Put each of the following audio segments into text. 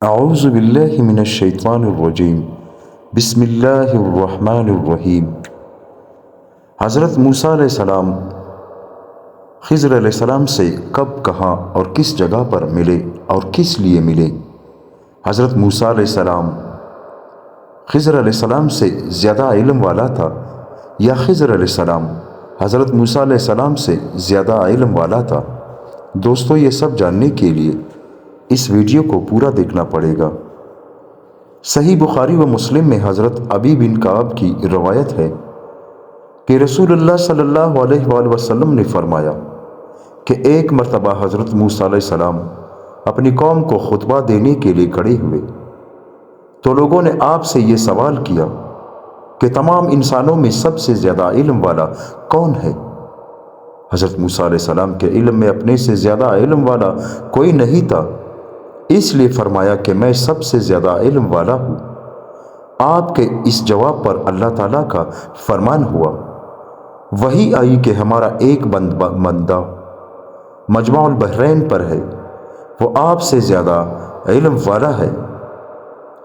اعوذ باللہ من الشیطان الرجیم بسم اللہ الرحمن الرحیم۔ حضرت موسیٰ علیہ السلام خضر علیہ السلام سے کب، کہاں اور کس جگہ پر ملے اور کس لیے ملے؟ حضرت موسیٰ علیہ السلام خضر علیہ السلام سے زیادہ علم والا تھا یا خضر علیہ السلام حضرت موسیٰ علیہ السلام سے زیادہ علم والا تھا؟ دوستو، یہ سب جاننے کے لیے اس ویڈیو کو پورا دیکھنا پڑے گا۔ صحیح بخاری و مسلم میں حضرت ابی بن کعب کی روایت ہے کہ رسول اللہ صلی اللہ علیہ وآلہ وسلم نے فرمایا کہ ایک مرتبہ حضرت موسیٰ علیہ السلام اپنی قوم کو خطبہ دینے کے لیے کھڑے ہوئے تو لوگوں نے آپ سے یہ سوال کیا کہ تمام انسانوں میں سب سے زیادہ علم والا کون ہے؟ حضرت موسیٰ علیہ السلام کے علم میں اپنے سے زیادہ علم والا کوئی نہیں تھا، اس لیے فرمایا کہ میں سب سے زیادہ علم والا ہوں۔ آپ کے اس جواب پر اللہ تعالیٰ کا فرمان ہوا، وحی آئی کہ ہمارا ایک بندہ مجمع البحرین پر ہے، وہ آپ سے زیادہ علم والا ہے۔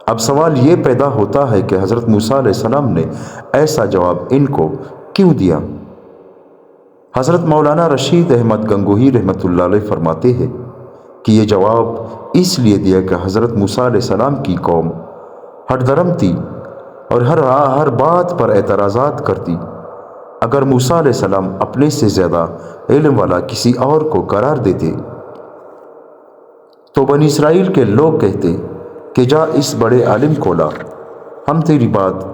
اب سوال یہ پیدا ہوتا ہے کہ حضرت موسیٰ علیہ السلام نے ایسا جواب ان کو کیوں دیا؟ حضرت مولانا رشید احمد گنگوہی رحمۃ اللہ علیہ فرماتے ہیں کہ یہ جواب اس لیے دیا کہ حضرت موسیٰ علیہ السلام کی قوم ہٹ درم تھی اور ہر بات پر اعتراضات کرتی۔ اگر موسیٰ علیہ السلام اپنے سے زیادہ علم والا کسی اور کو قرار دیتے تو بنی اسرائیل کے لوگ کہتے کہ جا اس بڑے عالم کو لا، ہم تیری بات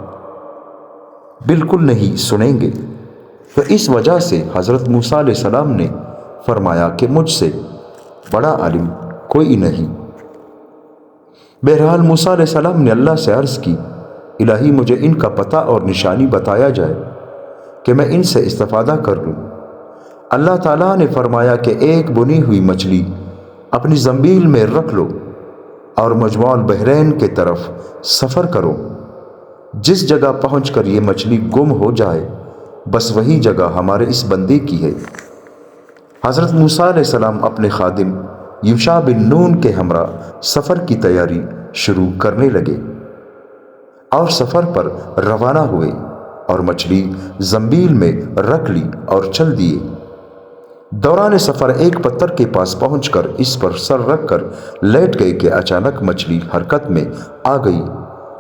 بالکل نہیں سنیں گے۔ تو اس وجہ سے حضرت موسیٰ علیہ السلام نے فرمایا کہ مجھ سے بڑا عالم کوئی نہیں۔ بہرحال موسیٰ علیہ السلام نے اللہ سے عرض کی، الہی مجھے ان کا پتہ اور نشانی بتایا جائے کہ میں ان سے استفادہ کر لوں۔ اللہ تعالیٰ نے فرمایا کہ ایک بنی ہوئی مچھلی اپنی زنبیل میں رکھ لو اور مجمع البحرین کے طرف سفر کرو، جس جگہ پہنچ کر یہ مچھلی گم ہو جائے بس وہی جگہ ہمارے اس بندے کی ہے۔ حضرت موسیٰ علیہ السلام اپنے خادم یوشع بن نون کے ہمراہ سفر کی تیاری شروع کرنے لگے اور سفر پر روانہ ہوئے اور مچھلی زنبیل میں رکھ لی اور چل دیے۔ دوران سفر ایک پتھر کے پاس پہنچ کر اس پر سر رکھ کر لیٹ گئے کہ اچانک مچھلی حرکت میں آ گئی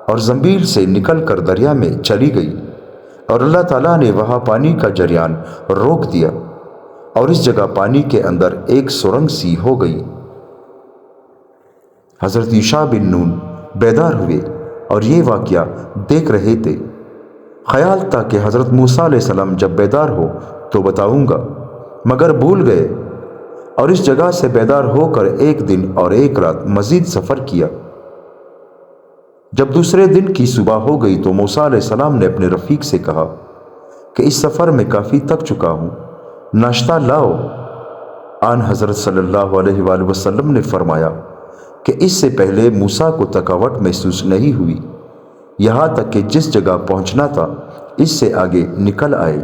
اور زنبیل سے نکل کر دریا میں چلی گئی، اور اللہ تعالیٰ نے وہاں پانی کا جریان روک دیا اور اس جگہ پانی کے اندر ایک سرنگ سی ہو گئی۔ حضرت یوشع بن نون بیدار ہوئے اور یہ واقعہ دیکھ رہے تھے۔ خیال تھا کہ حضرت موسیٰ علیہ السلام جب بیدار ہو تو بتاؤں گا، مگر بھول گئے اور اس جگہ سے بیدار ہو کر ایک دن اور ایک رات مزید سفر کیا۔ جب دوسرے دن کی صبح ہو گئی تو موسیٰ علیہ السلام نے اپنے رفیق سے کہا کہ اس سفر میں کافی تھک چکا ہوں، ناشتہ لاؤ۔ آن حضرت صلی اللہ علیہ وآلہ وسلم نے فرمایا کہ اس سے پہلے موسیٰ کو تھکاوٹ محسوس نہیں ہوئی، یہاں تک کہ جس جگہ پہنچنا تھا اس سے آگے نکل آئے۔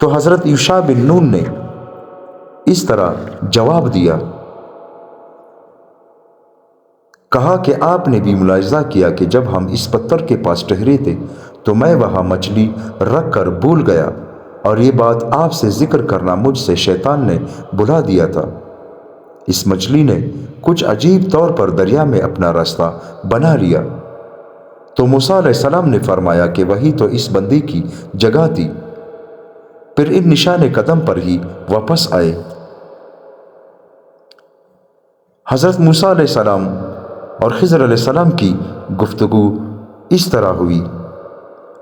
تو حضرت یوشع بن نون نے اس طرح جواب دیا، کہا کہ آپ نے بھی ملاحظہ کیا کہ جب ہم اس پتھر کے پاس ٹھہرے تھے تو میں وہاں مچھلی رکھ کر بھول گیا، اور یہ بات آپ سے ذکر کرنا مجھ سے شیطان نے بلا دیا تھا۔ اس مچھلی نے کچھ عجیب طور پر دریا میں اپنا راستہ بنا لیا۔ تو موسیٰ علیہ السلام نے فرمایا کہ وہی تو اس بندے کی جگہ تھی۔ پھر ان نشان قدم پر ہی واپس آئے۔ حضرت موسیٰ علیہ السلام اور خضر علیہ السلام کی گفتگو اس طرح ہوئی۔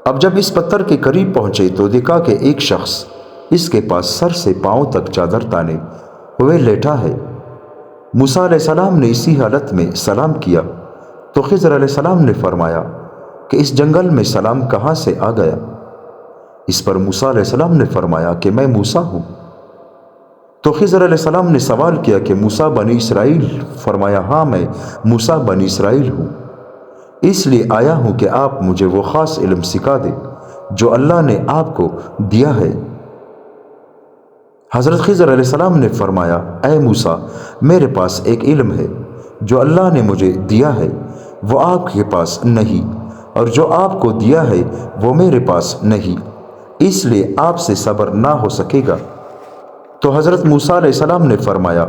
اب جب اس پتھر کے قریب پہنچے تو دیکھا کہ ایک شخص اس کے پاس سر سے پاؤں تک چادر تانے ہوئے لیٹا ہے۔ موسیٰ علیہ السلام نے اسی حالت میں سلام کیا تو خضر علیہ السلام نے فرمایا کہ اس جنگل میں سلام کہاں سے آ گیا؟ اس پر موسیٰ علیہ السلام نے فرمایا کہ میں موسیٰ ہوں۔ تو خضر علیہ السلام نے سوال کیا کہ موسیٰ بنی اسرائیل؟ فرمایا ہاں، میں موسیٰ بنی اسرائیل ہوں، اس لیے آیا ہوں کہ آپ مجھے وہ خاص علم سکھا دیں جو اللہ نے آپ کو دیا ہے۔ حضرت خضر علیہ السلام نے فرمایا، اے موسیٰ، میرے پاس ایک علم ہے جو اللہ نے مجھے دیا ہے وہ آپ کے پاس نہیں، اور جو آپ کو دیا ہے وہ میرے پاس نہیں، اس لیے آپ سے صبر نہ ہو سکے گا۔ تو حضرت موسیٰ علیہ السلام نے فرمایا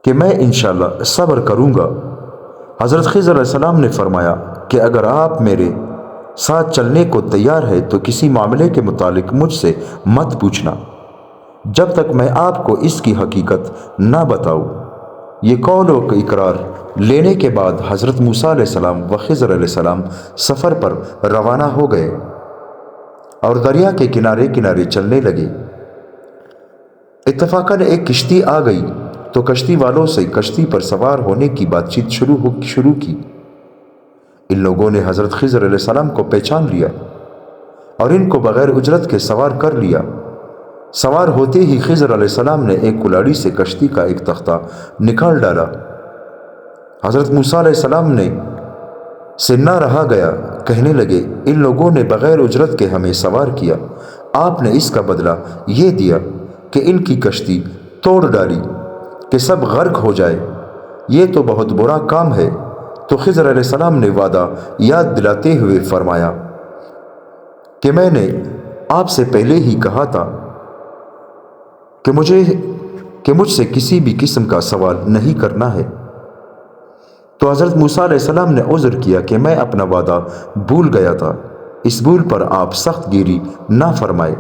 کہ میں انشاءاللہ صبر کروں گا۔ حضرت خضر علیہ السلام نے فرمایا کہ اگر آپ میرے ساتھ چلنے کو تیار ہے تو کسی معاملے کے متعلق مجھ سے مت پوچھنا جب تک میں آپ کو اس کی حقیقت نہ بتاؤں۔ یہ قول و اقرار لینے کے بعد حضرت موسیٰ علیہ السلام و خضر علیہ السلام سفر پر روانہ ہو گئے اور دریا کے کنارے کنارے چلنے لگے۔ اتفاقاً ایک کشتی آ گئی تو کشتی والوں سے کشتی پر سوار ہونے کی بات چیت شروع کی۔ ان لوگوں نے حضرت خضر علیہ السلام کو پہچان لیا اور ان کو بغیر اجرت کے سوار کر لیا۔ سوار ہوتے ہی خضر علیہ السلام نے ایک کلاڑی سے کشتی کا ایک تختہ نکال ڈالا۔ حضرت موسیٰ علیہ السلام نے سے نہ رہا گیا، کہنے لگے ان لوگوں نے بغیر اجرت کے ہمیں سوار کیا، آپ نے اس کا بدلہ یہ دیا کہ ان کی کشتی توڑ ڈالی کہ سب غرق ہو جائے، یہ تو بہت برا کام ہے۔ تو خضر علیہ السلام نے وعدہ یاد دلاتے ہوئے فرمایا کہ میں نے آپ سے پہلے ہی کہا تھا کہ مجھ سے کسی بھی قسم کا سوال نہیں کرنا ہے۔ تو حضرت موسیٰ علیہ السلام نے عذر کیا کہ میں اپنا وعدہ بھول گیا تھا، اس بھول پر آپ سخت گیری نہ فرمائے۔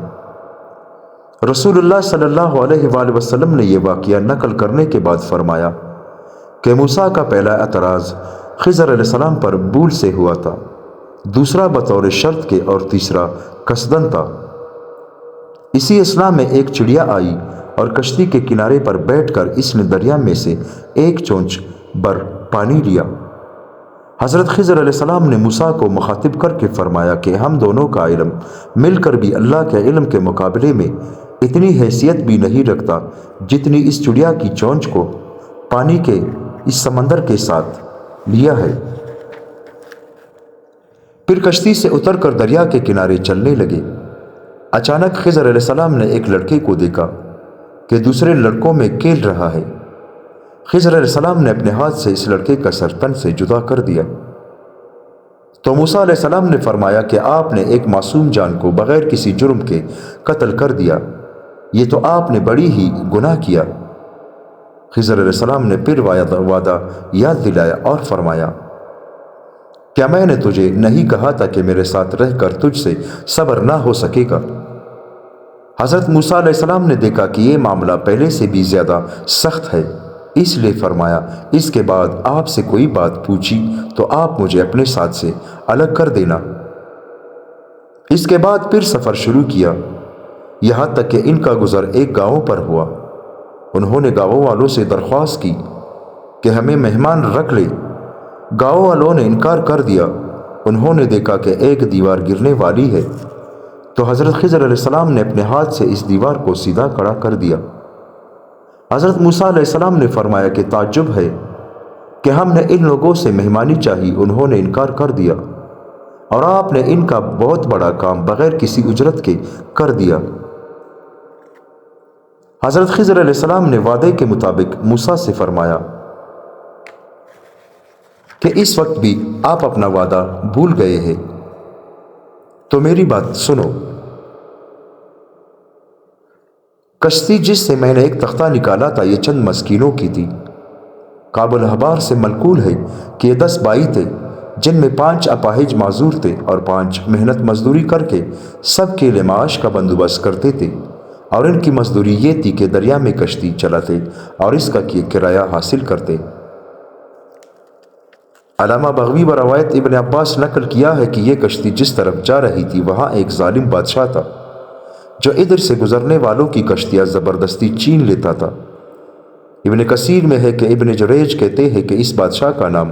رسول اللہ صلی اللہ علیہ وآلہ وسلم نے یہ واقعہ نقل کرنے کے بعد فرمایا کہ موسیٰ کا پہلا اعتراض خضر علیہ السلام پر بھول سے ہوا تھا، دوسرا بطور شرط کے اور تیسرا قصدن تھا۔ اسی اثناء میں ایک چڑیا آئی اور کشتی کے کنارے پر بیٹھ کر اس نے دریا میں سے ایک چونچ بھر پانی لیا۔ حضرت خضر علیہ السلام نے موسیٰ کو مخاطب کر کے فرمایا کہ ہم دونوں کا علم مل کر بھی اللہ کے علم کے مقابلے میں اتنی حیثیت بھی نہیں رکھتا جتنی اس چڑیا کی چونچ کو پانی کے اس سمندر کے ساتھ لیا ہے۔ پھر کشتی سے اتر کر دریا کے کنارے چلنے لگے۔ اچانک خضر علیہ السلام نے ایک لڑکے کو دیکھا کہ دوسرے لڑکوں میں کھیل رہا ہے۔ خضر علیہ السلام نے اپنے ہاتھ سے اس لڑکے کا سر تن سے جدا کر دیا۔ تو موسیٰ علیہ السلام نے فرمایا کہ آپ نے ایک معصوم جان کو بغیر کسی جرم کے قتل کر دیا، یہ تو آپ نے بڑی ہی گناہ کیا۔ خضر علیہ السلام نے پھر وعدہ یاد دلایا اور فرمایا کیا میں نے تجھے نہیں کہا تھا کہ میرے ساتھ رہ کر تجھ سے صبر نہ ہو سکے گا؟ حضرت موسیٰ علیہ السلام نے دیکھا کہ یہ معاملہ پہلے سے بھی زیادہ سخت ہے، اس لیے فرمایا اس کے بعد آپ سے کوئی بات پوچھی تو آپ مجھے اپنے ساتھ سے الگ کر دینا۔ اس کے بعد پھر سفر شروع کیا، یہاں تک کہ ان کا گزر ایک گاؤں پر ہوا۔ انہوں نے گاؤں والوں سے درخواست کی کہ ہمیں مہمان رکھ لے۔ گاؤں والوں نے انکار کر دیا۔ انہوں نے دیکھا کہ ایک دیوار گرنے والی ہے، تو حضرت خضر علیہ السلام نے اپنے ہاتھ سے اس دیوار کو سیدھا کھڑا کر دیا۔ حضرت موسیٰ علیہ السلام نے فرمایا کہ تعجب ہے کہ ہم نے ان لوگوں سے مہمانی چاہی، انہوں نے انکار کر دیا، اور آپ نے ان کا بہت بڑا کام بغیر کسی اجرت کے کر دیا۔ حضرت خضر علیہ السلام نے وعدے کے مطابق موسیٰ سے فرمایا کہ اس وقت بھی آپ اپنا وعدہ بھول گئے ہیں، تو میری بات سنو۔ کشتی جس سے میں نے ایک تختہ نکالا تھا یہ چند مسکینوں کی تھی۔ قابل احبار سے منقول ہے کہ یہ 10 بھائی تھے، جن میں 5 اپاہج معذور تھے اور 5 محنت مزدوری کر کے سب کے لیے معاش کا بندوبست کرتے تھے، اور ان کی مزدوری یہ تھی کہ دریا میں کشتی چلاتے اور اس کا کرایہ حاصل کرتے۔ علامہ بغوی و روایت ابن عباس نقل کیا ہے کہ یہ کشتی جس طرف جا رہی تھی وہاں ایک ظالم بادشاہ تھا جو ادھر سے گزرنے والوں کی کشتیاں زبردستی چھین لیتا تھا۔ ابن کثیر میں ہے کہ ابن جریج کہتے ہیں کہ اس بادشاہ کا نام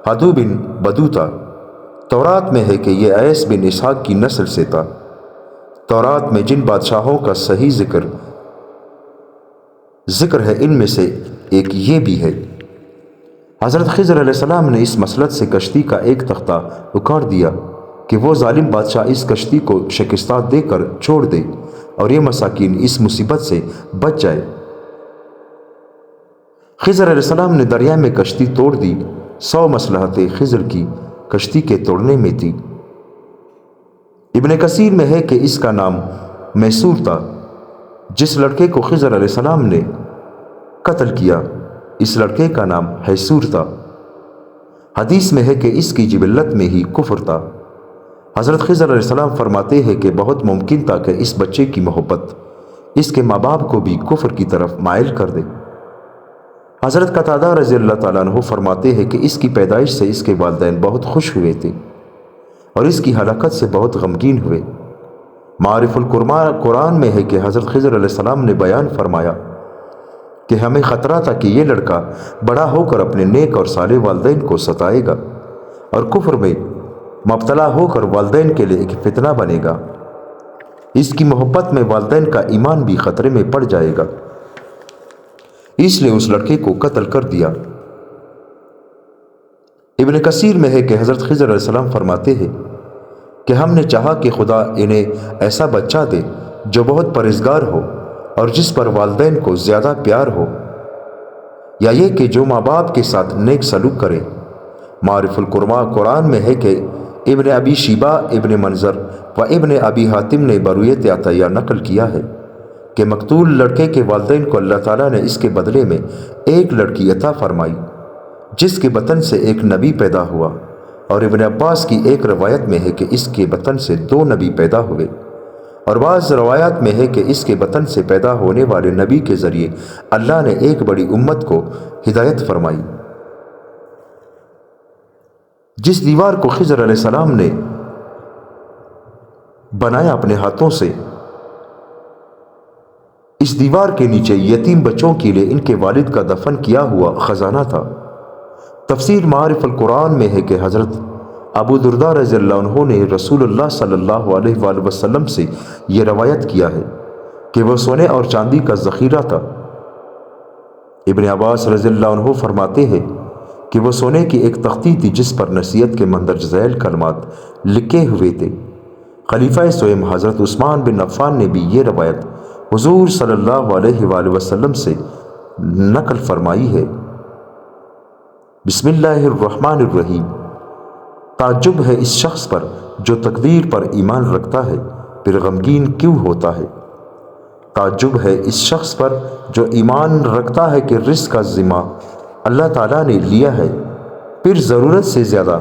ہدو بن بدو تھا۔ تورات میں ہے کہ یہ ایس بن اسحاق کی نسل سے تھا۔ تورات میں جن بادشاہوں کا صحیح ذکر ہے ان میں سے ایک یہ بھی ہے۔ حضرت خضر علیہ السلام نے اس مسلط سے کشتی کا ایک تختہ اکھاڑ دیا کہ وہ ظالم بادشاہ اس کشتی کو شکستہ دے کر چھوڑ دے اور یہ مساکین اس مصیبت سے بچ جائے۔ خضر علیہ السلام نے دریا میں کشتی توڑ دی۔ 100 مصلحتیں خضر کی کشتی کے توڑنے میں تھی۔ ابن کثیر میں ہے کہ اس کا نام میسور تھا۔ جس لڑکے کو خضر علیہ السلام نے قتل کیا، اس لڑکے کا نام حیسور تھا۔ حدیث میں ہے کہ اس کی جبلت میں ہی کفر تھا۔ حضرت خضر علیہ السلام فرماتے ہیں کہ بہت ممکن تھا کہ اس بچے کی محبت اس کے ماں باپ کو بھی کفر کی طرف مائل کر دے۔ حضرت قتادہ رضی اللہ تعالیٰ عنہ فرماتے ہیں کہ اس کی پیدائش سے اس کے والدین بہت خوش ہوئے تھے اور اس کی ہلاکت سے بہت غمگین ہوئے۔ معارف القرآن میں ہے کہ حضرت خضر علیہ السلام نے بیان فرمایا کہ ہمیں خطرہ تھا کہ یہ لڑکا بڑا ہو کر اپنے نیک اور صالح والدین کو ستائے گا اور کفر میں مبتلا ہو کر والدین کے لیے ایک فتنہ بنے گا۔ اس کی محبت میں والدین کا ایمان بھی خطرے میں پڑ جائے گا، اس لیے اس لڑکے کو قتل کر دیا۔ ابن کثیر میں ہے کہ حضرت خضر علیہ السلام فرماتے ہیں کہ ہم نے چاہا کہ خدا انہیں ایسا بچہ دے جو بہت پرہیزگار ہو اور جس پر والدین کو زیادہ پیار ہو، یا یہ کہ جو ماں باپ کے ساتھ نیک سلوک کرے۔ معارف القرآن میں ہے کہ ابن ابی شیبہ، ابن منظر و ابن ابی حاتم نے برویت عطیہ نقل کیا ہے کہ مقتول لڑکے کے والدین کو اللہ تعالیٰ نے اس کے بدلے میں ایک لڑکی عطا فرمائی جس کے بطن سے ایک نبی پیدا ہوا، اور ابن عباس کی ایک روایت میں ہے کہ اس کے بطن سے 2 نبی پیدا ہوئے، اور بعض روایات میں ہے کہ اس کے بطن سے پیدا ہونے والے نبی کے ذریعے اللہ نے ایک بڑی امت کو ہدایت فرمائی۔ جس دیوار کو خضر علیہ السلام نے بنایا اپنے ہاتھوں سے، اس دیوار کے نیچے یتیم بچوں کے لیے ان کے والد کا دفن کیا ہوا خزانہ تھا۔ تفسیر معارف القرآن میں ہے کہ حضرت ابو درداء رضی اللہ عنہ نے رسول اللہ صلی اللہ علیہ وآلہ وسلم سے یہ روایت کیا ہے کہ وہ سونے اور چاندی کا ذخیرہ تھا۔ ابن عباس رضی اللہ عنہ فرماتے ہیں کہ وہ سونے کی ایک تختی تھی جس پر نصیحت کے مندرجہ ذیل کلمات لکھے ہوئے تھے۔ خلیفہ سوئم حضرت عثمان بن عفان نے بھی یہ روایت حضور صلی اللہ علیہ وآلہ وسلم سے نقل فرمائی ہے۔ بسم اللہ الرحمن الرحیم۔ تعجب ہے اس شخص پر جو تقدیر پر ایمان رکھتا ہے پھر غمگین کیوں ہوتا ہے۔ تعجب ہے اس شخص پر جو ایمان رکھتا ہے کہ رزق کا ذمہ اللہ تعالیٰ نے لیا ہے پھر ضرورت سے زیادہ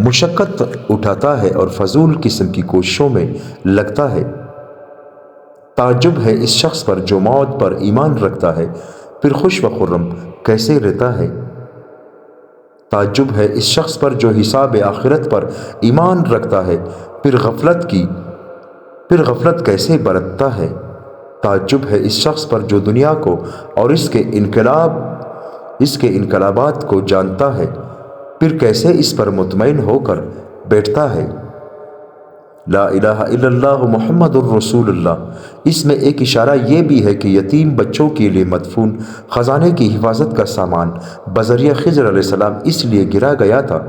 مشقت اٹھاتا ہے اور فضول قسم کی کوششوں میں لگتا ہے۔ تعجب ہے اس شخص پر جو موت پر ایمان رکھتا ہے پھر خوش و خرم کیسے رہتا ہے۔ تعجب ہے اس شخص پر جو حساب آخرت پر ایمان رکھتا ہے پھر غفلت کیسے برتتا ہے۔ تعجب ہے اس شخص پر جو دنیا کو اور اس کے انقلابات کو جانتا ہے پھر کیسے اس پر مطمئن ہو کر بیٹھتا ہے۔ لا الہ الا اللہ محمد الرسول اللہ۔ اس میں ایک اشارہ یہ بھی ہے کہ یتیم بچوں کے لیے مدفون خزانے کی حفاظت کا سامان بذریعہ خضر علیہ السلام اس لیے گرا گیا تھا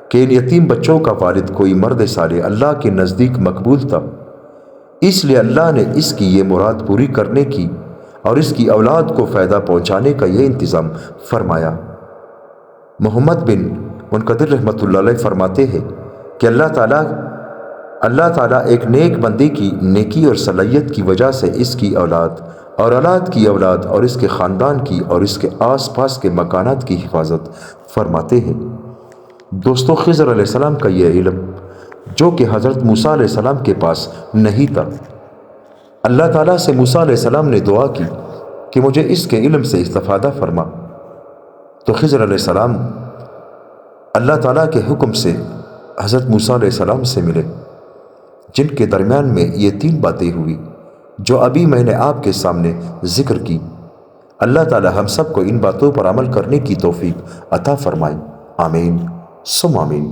کہ ان یتیم بچوں کا والد کوئی مرد صالح اللہ کے نزدیک مقبول تھا، اس لیے اللہ نے اس کی یہ مراد پوری کرنے کی اور اس کی اولاد کو فائدہ پہنچانے کا یہ انتظام فرمایا۔ محمد بن منقدر رحمۃ اللہ علیہ فرماتے ہیں کہ اللہ تعالیٰ ایک نیک بندے کی نیکی اور صلاحیت کی وجہ سے اس کی اولاد اور اولاد کی اولاد اور اس کے خاندان کی اور اس کے آس پاس کے مکانات کی حفاظت فرماتے ہیں۔ دوستو، خضر علیہ السلام کا یہ علم جو کہ حضرت موسیٰ علیہ السلام کے پاس نہیں تھا، اللہ تعالیٰ سے موسیٰ علیہ السلام نے دعا کی کہ مجھے اس کے علم سے استفادہ فرما، تو خضر علیہ السلام اللہ تعالیٰ کے حکم سے حضرت موسیٰ علیہ السلام سے ملے، جن کے درمیان میں یہ 3 باتیں ہوئی جو ابھی میں نے آپ کے سامنے ذکر کی۔ اللہ تعالی ہم سب کو ان باتوں پر عمل کرنے کی توفیق عطا فرمائے، آمین ثم آمین۔